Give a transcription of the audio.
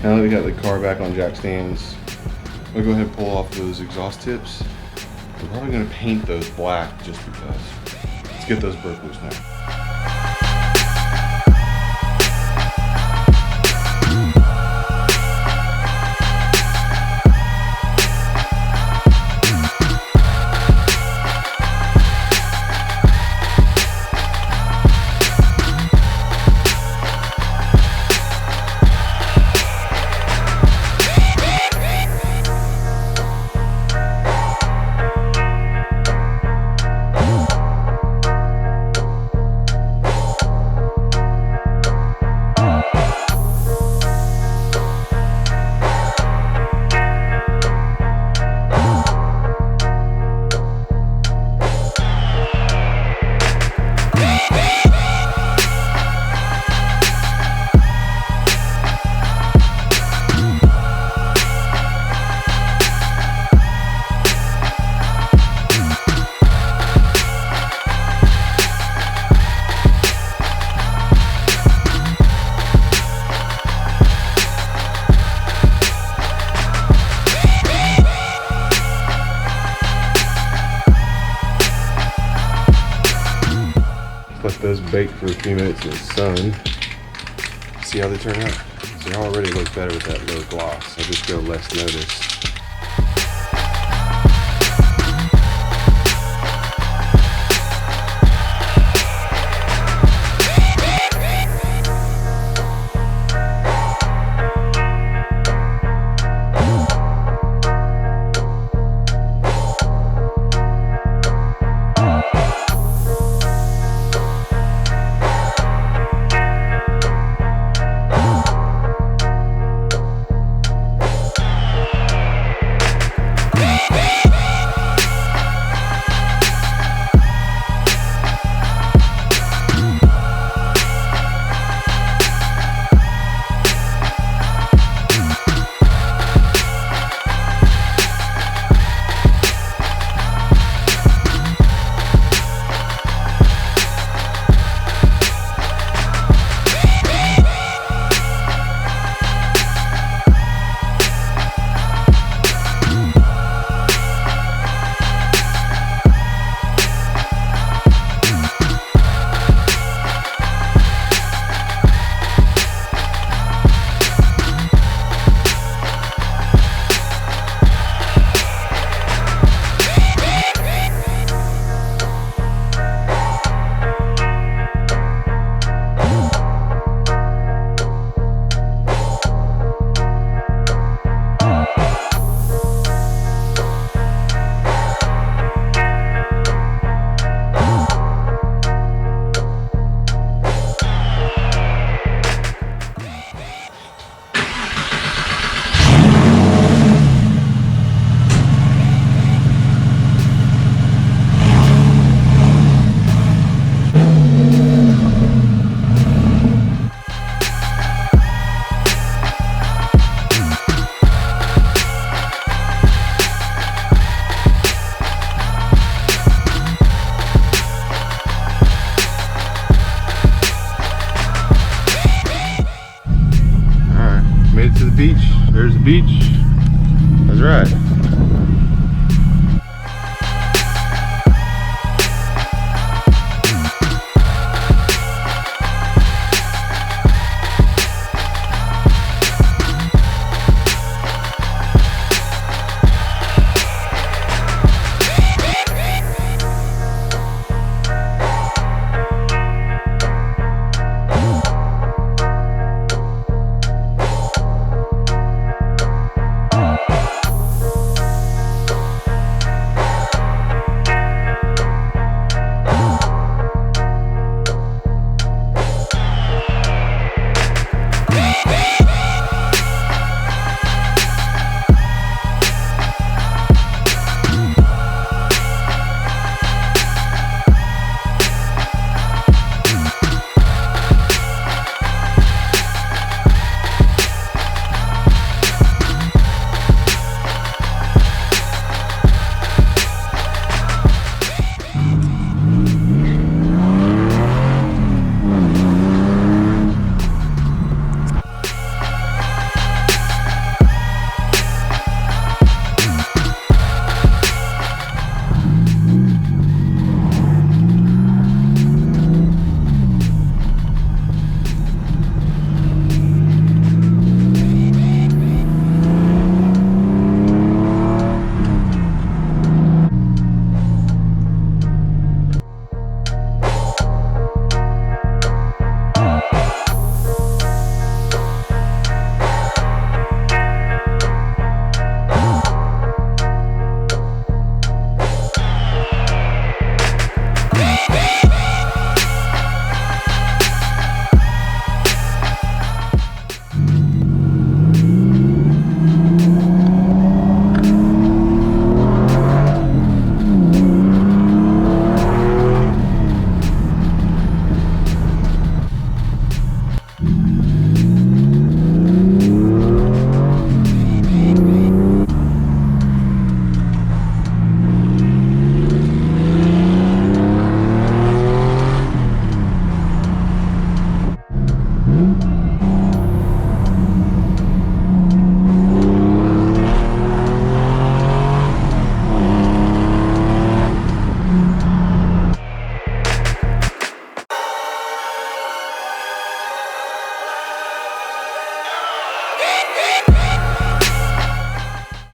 Now that we got the car back on jack stands, I'll go ahead and pull off those exhaust tips. I'm probably gonna paint those black just because. Let's get those broke loose now. Let those bake for a few minutes in the sun. See how they turn out. So they already look better with that low gloss. I'll just go less notice. Made it to the beach. There's the beach. That's right.